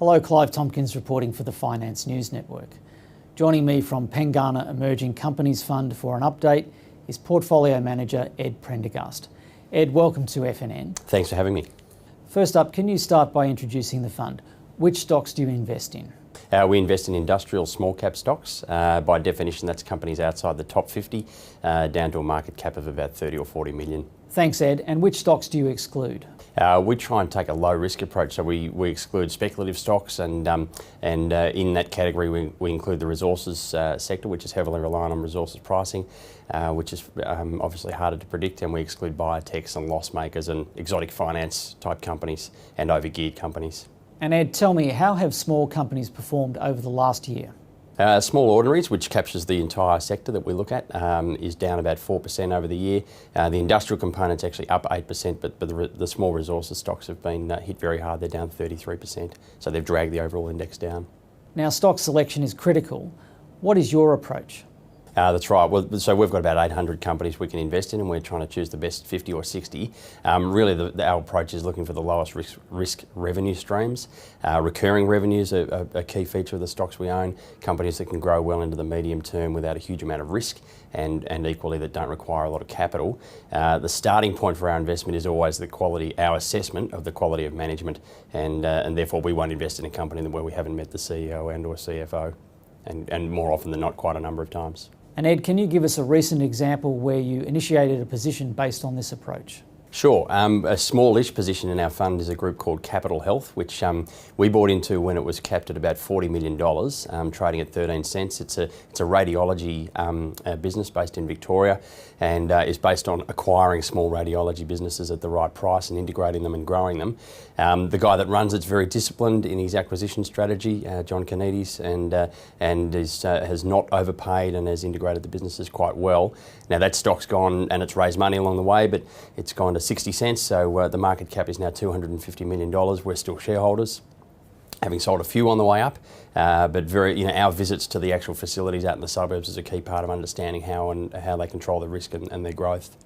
Hello, Clive Tompkins reporting for the Finance News Network. Joining me from Pengana Emerging Companies Fund for an update is Portfolio Manager Ed Prendergast. Ed, welcome to FNN. Thanks for having me. First up, can you start by introducing the fund? Which stocks do you invest in? We invest in industrial small cap stocks. By definition, that's companies outside the top 50, down to a market cap of about 30 or 40 million. Thanks, Ed. And which stocks do you exclude? We try and take a low risk approach, so we exclude speculative stocks, and in that category we include the resources sector, which is heavily reliant on resources pricing, which is obviously harder to predict, and we exclude biotechs and loss makers and exotic finance type companies and overgeared companies. And Ed, tell me, how have small companies performed over the last year? Small ordinaries, which captures the entire sector that we look at, is down about 4% over the year. The industrial component's actually up 8%, but the small resources stocks have been hit very hard. They're down 33%, so they've dragged the overall index down. Now, stock selection is critical. What is your approach? That's right. Well, so we've got about 800 companies we can invest in, and we're trying to choose the best 50 or 60. Really, our approach is looking for the lowest risk revenue streams. Recurring revenues are a key feature of the stocks we own. Companies that can grow well into the medium term without a huge amount of risk, and equally that don't require a lot of capital. The starting point for our investment is always the quality, our assessment of the quality of management, and therefore we won't invest in a company where we haven't met the CEO and or CFO, and more often than not, quite a number of times. And Ed, can you give us a recent example where you initiated a position based on this approach? Sure. A smallish position in our fund is a group called Capital Health, which we bought into when it was capped at about $40 million, trading at 13 cents. It's a radiology business based in Victoria, and is based on acquiring small radiology businesses at the right price and integrating them and growing them. The guy that runs it's very disciplined in his acquisition strategy, John Kanides, and has not overpaid and has integrated the businesses quite well. Now that stock's gone and it's raised money along the way, but it's gone to 60 cents, so the market cap is now $250 million. We're still shareholders, having sold a few on the way up, but our visits to the actual facilities out in the suburbs is a key part of understanding how they control the risk and their growth.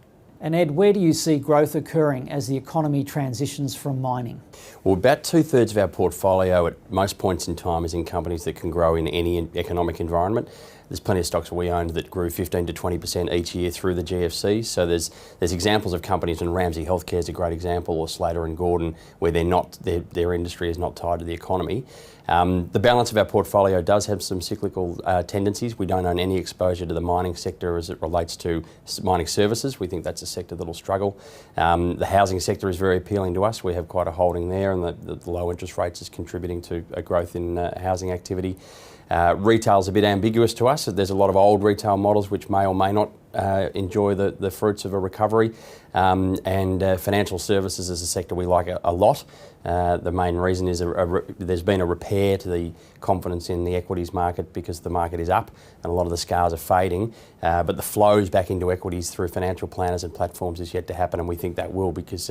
And Ed, where do you see growth occurring as the economy transitions from mining? Well, about 2/3 of our portfolio at most points in time is in companies that can grow in any economic environment. There's plenty of stocks we owned that grew 15 to 20% each year through the GFC. So there's examples of companies, and Ramsay Health Care is a great example, or Slater and Gordon, where their industry is not tied to the economy. The balance of our portfolio does have some cyclical tendencies. We don't own any exposure to the mining sector as it relates to mining services. We think that's a sector that'll struggle. The housing sector is very appealing to us. We have quite a holding there, and the low interest rates is contributing to a growth in housing activity. Retail's a bit ambiguous to us. There's a lot of old retail models which may or may not enjoy the fruits of a recovery, and financial services is a sector we like a lot. The main reason is there's been a repair to the confidence in the equities market because the market is up and a lot of the scars are fading, but the flows back into equities through financial planners and platforms is yet to happen, and we think that will, because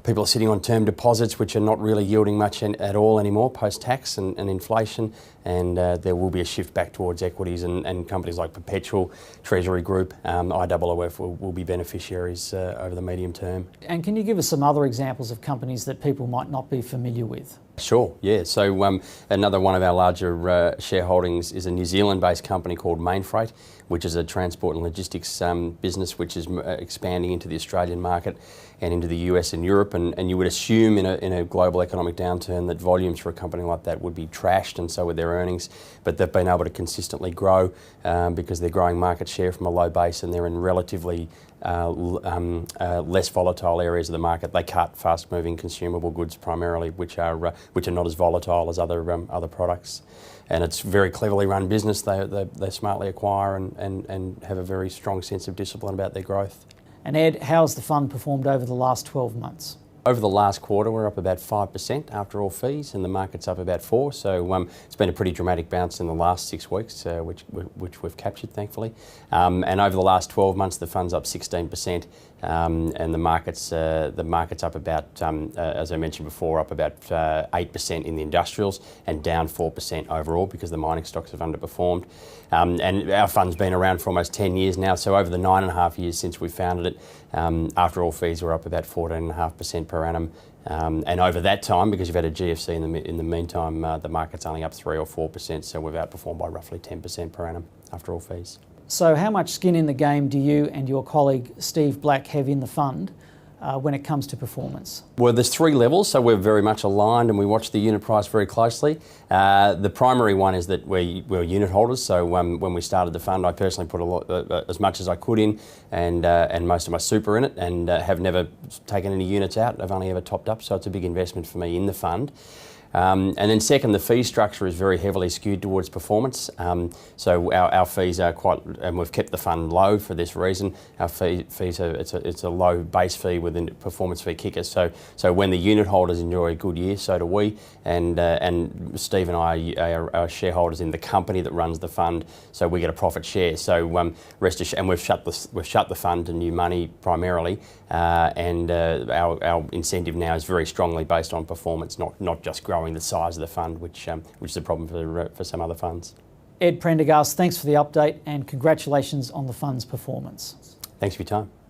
people are sitting on term deposits which are not really yielding much at all anymore post-tax and inflation, and there will be a shift back towards equities, and companies like Perpetual, Treasury Group, IOOF will be beneficiaries over the medium term. And can you give us some other examples of companies that people might not be familiar with? Sure, yeah. So another one of our larger shareholdings is a New Zealand-based company called Mainfreight, which is a transport and logistics business which is expanding into the Australian market and into the US and Europe. And you would assume in a global economic downturn that volumes for a company like that would be trashed, and so would their earnings. But they've been able to consistently grow because they're growing market share from a low base, and they're in relatively less volatile areas of the market. They cut fast-moving consumable goods primarily, which are not as volatile as other products. And it's very cleverly run business. They smartly acquire and have a very strong sense of discipline about their growth. And Ed, how's the fund performed over the last 12 months? Over the last quarter, we're up about 5% after all fees, and the market's up about 4%. So it's been a pretty dramatic bounce in the last 6 weeks, which we've captured, thankfully. And over the last 12 months, the fund's up 16%, and the market's up about, as I mentioned before, up about 8% in the industrials and down 4% overall because the mining stocks have underperformed. And our fund's been around for almost 10 years now, so over the 9.5 years since we founded it, after all fees, we're up about 14.5% per annum, And over that time, because you've had a GFC in the meantime, the market's only up 3 or 4%, so we've outperformed by roughly 10% per annum after all fees. So how much skin in the game do you and your colleague Steve Black have in the fund when it comes to performance? Well, there's 3 levels, so we're very much aligned and we watch the unit price very closely. The primary one is that we're unit holders, so when we started the fund, I personally put as much as I could in and most of my super in it, and have never taken any units out. I've only ever topped up, so it's a big investment for me in the fund. And then second, the fee structure is very heavily skewed towards performance. So our fees are quite, and we've kept the fund low for this reason. Our fees are, it's a low base fee with a performance fee kicker. So when the unit holders enjoy a good year, so do we. And Steve and I are shareholders in the company that runs the fund, so we get a profit share. So rest assured, and we've shut the fund to new money primarily, and our incentive now is very strongly based on performance, not just growing the size of the fund, which is a problem for some other funds. Ed Prendergast, thanks for the update and congratulations on the fund's performance. Thanks for your time.